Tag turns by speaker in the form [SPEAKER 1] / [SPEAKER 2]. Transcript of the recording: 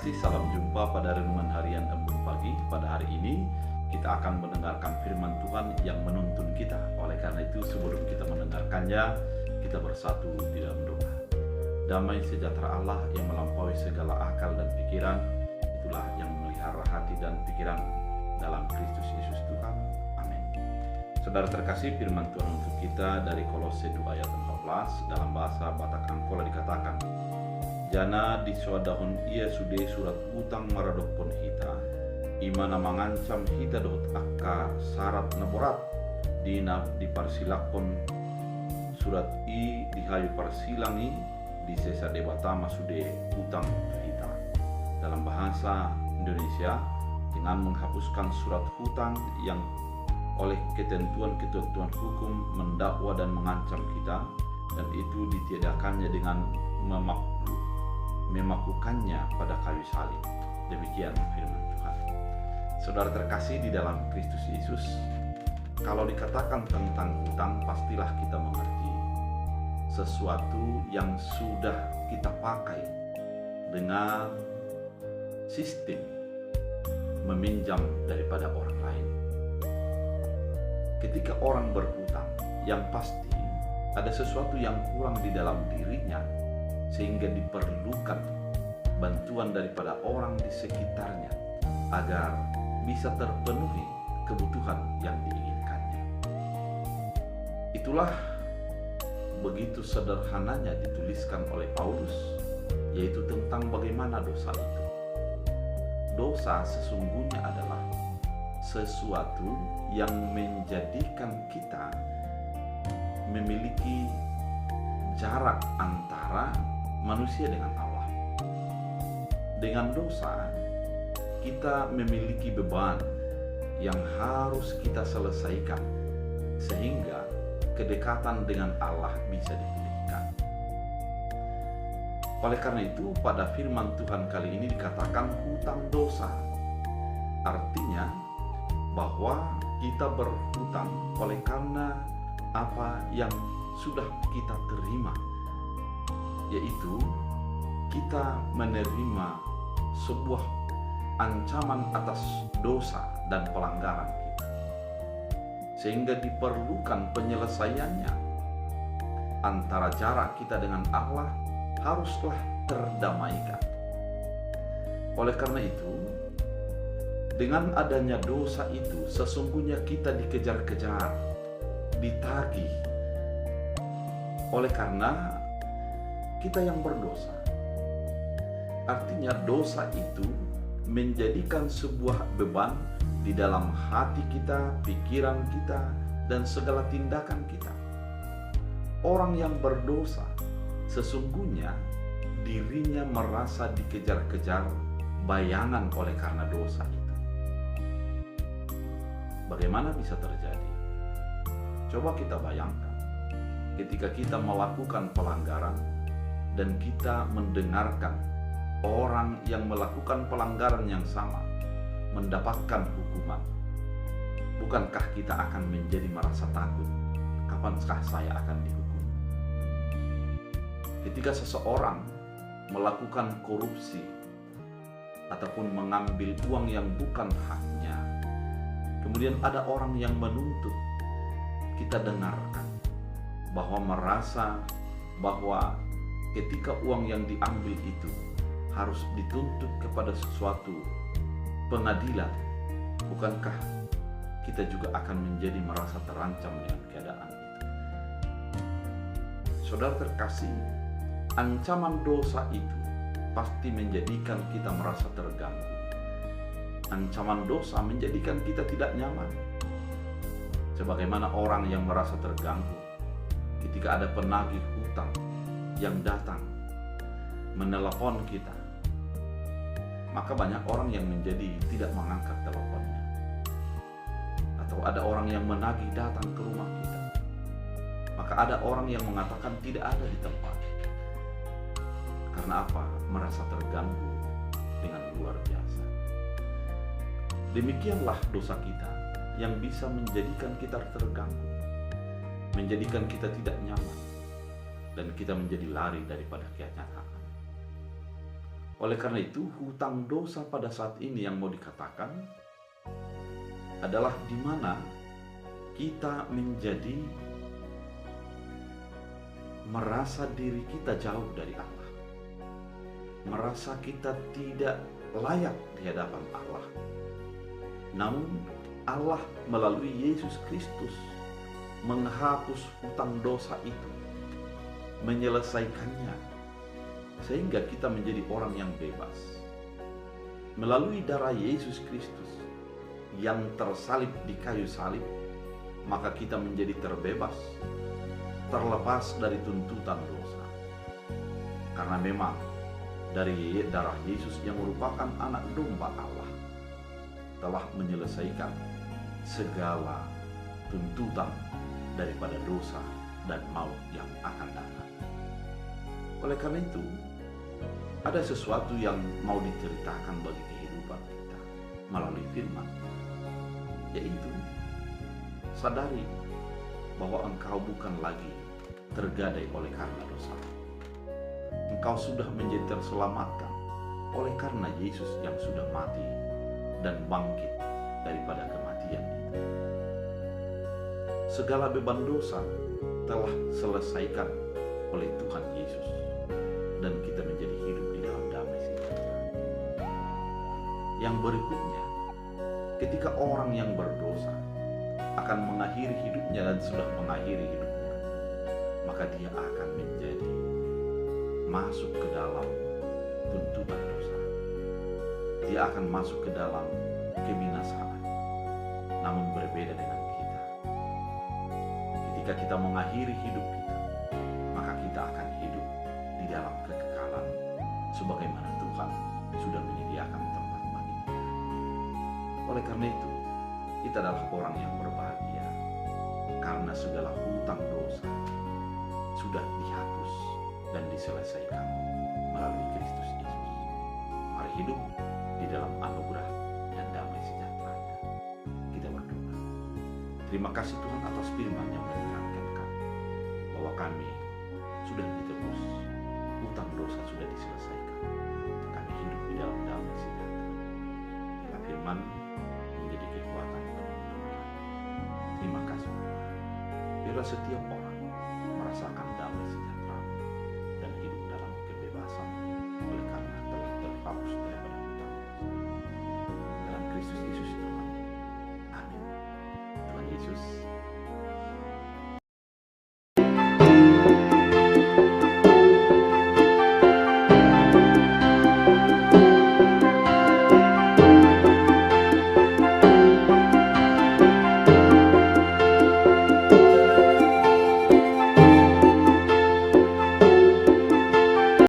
[SPEAKER 1] terkasih, salam jumpa pada renungan harian Embun Pagi. Pada hari ini kita akan mendengarkan firman Tuhan yang menuntun kita. Oleh karena itu, sebelum kita mendengarkannya, kita bersatu di dalam doa. Damai sejahtera Allah yang melampaui segala akal dan pikiran, itulah yang memelihara hati dan pikiran dalam Kristus Yesus Tuhan. Amin. Saudara terkasih, firman Tuhan untuk kita dari Kolose 2 ayat 14 dalam bahasa Batak Angkola dikatakan, jana di suadahon ia sude surat utang maradokon hita, imana mengancam hita dot akka syarat naborat dina diparsilakon surat i dihayu parsilangi di sesa debatama sude utang hita. Dalam bahasa Indonesia, dengan menghapuskan surat hutang yang oleh ketentuan-ketentuan hukum mendakwa dan mengancam kita, dan itu ditiadakannya dengan memakukannya pada kayu salib. Demikian firman Tuhan. Saudara terkasih di dalam Kristus Yesus, kalau dikatakan tentang hutang, pastilah kita mengerti sesuatu yang sudah kita pakai dengan sistem meminjam daripada orang lain. Ketika orang berhutang, yang pasti ada sesuatu yang kurang di dalam dirinya, sehingga diperlukan bantuan daripada orang di sekitarnya agar bisa terpenuhi kebutuhan yang diinginkannya. Itulah begitu sederhananya dituliskan oleh Paulus, yaitu tentang bagaimana dosa itu. Dosa sesungguhnya adalah sesuatu yang menjadikan kita memiliki jarak antara manusia dengan Allah. Dengan dosa, kita memiliki beban yang harus kita selesaikan sehingga kedekatan dengan Allah bisa dipulihkan. Oleh karena itu, pada firman Tuhan kali ini dikatakan hutang dosa. Artinya bahwa kita berhutang oleh karena apa yang sudah kita terima, yaitu kita menerima sebuah ancaman atas dosa dan pelanggaran kita, sehingga diperlukan penyelesaiannya. Antara jarak kita dengan Allah haruslah terdamaikan. Oleh karena itu, dengan adanya dosa itu, sesungguhnya kita dikejar-kejar, ditagih. Oleh karena kita yang berdosa, artinya dosa itu menjadikan sebuah beban di dalam hati kita, pikiran kita, dan segala tindakan kita. Orang yang berdosa sesungguhnya dirinya merasa dikejar-kejar bayangan oleh karena dosa itu. Bagaimana bisa terjadi? Coba kita bayangkan, ketika kita melakukan pelanggaran dan kita mendengarkan orang yang melakukan pelanggaran yang sama mendapatkan hukuman, bukankah kita akan menjadi merasa takut? Kapankah saya akan dihukum? Ketika seseorang melakukan korupsi ataupun mengambil uang yang bukan haknya, kemudian ada orang yang menuntut, kita dengarkan bahwa merasa bahwa ketika uang yang diambil itu harus dituntut kepada sesuatu pengadilan, bukankah kita juga akan menjadi merasa terancam dengan keadaan itu? Saudara terkasih, ancaman dosa itu pasti menjadikan kita merasa terganggu. Ancaman dosa menjadikan kita tidak nyaman. Sebagaimana orang yang merasa terganggu ketika ada penagih hutang yang datang menelepon kita, maka banyak orang yang menjadi tidak mengangkat teleponnya. Atau ada orang yang menagih datang ke rumah kita, maka ada orang yang mengatakan tidak ada di tempat. Karena apa? Merasa terganggu dengan luar biasa. Demikianlah dosa kita yang bisa menjadikan kita terganggu, menjadikan kita tidak nyaman, dan kita menjadi lari daripada kenyataan. Oleh karena itu, hutang dosa pada saat ini yang mau dikatakan adalah di mana kita menjadi merasa diri kita jauh dari Allah, merasa kita tidak layak di hadapan Allah. Namun Allah melalui Yesus Kristus menghapus hutang dosa itu, menyelesaikannya, sehingga kita menjadi orang yang bebas. Melalui darah Yesus Kristus yang tersalib di kayu salib, maka kita menjadi terbebas, terlepas dari tuntutan dosa. Karena memang dari darah Yesus yang merupakan anak domba Allah telah menyelesaikan segala tuntutan daripada dosa dan maut yang akan datang. Oleh karena itu, ada sesuatu yang mau diceritakan bagi kehidupan kita melalui firman, yaitu sadari bahwa engkau bukan lagi tergadai oleh karena dosa. Engkau sudah menjadi terselamatkan oleh karena Yesus yang sudah mati dan bangkit daripada kematian itu. Segala beban dosa telah selesaikan oleh Tuhan Yesus, dan kita menjadi hidup di dalam damai sejahtera. Yang berikutnya, ketika orang yang berdosa akan mengakhiri hidupnya dan sudah mengakhiri hidupnya, maka dia akan menjadi masuk ke dalam tuntutan dosa. Dia akan masuk ke dalam kebinasaan. Namun berbeda dengan kita. Ketika kita mengakhiri hidup kita, maka kita akan hidup di dalam kekekalan sebagaimana Tuhan sudah menyediakan tempat bagi kita. Oleh karena itu, kita adalah orang yang berbahagia karena segala hutang dosa sudah dihapus dan diselesaikan melalui Kristus Yesus. Mari hidup di dalam anugerah dan damai sejahtera-Nya. Kita berdoa. Terima kasih Tuhan atas firman yang mengingatkan kami bahwa kami sudah ditebus, hutang dosa sudah diselesaikan. Kami hidup di dalam damai sejahtera. Bila firman menjadi kekuatan bagi kami. Terima kasih Bapak. Biarlah setiap orang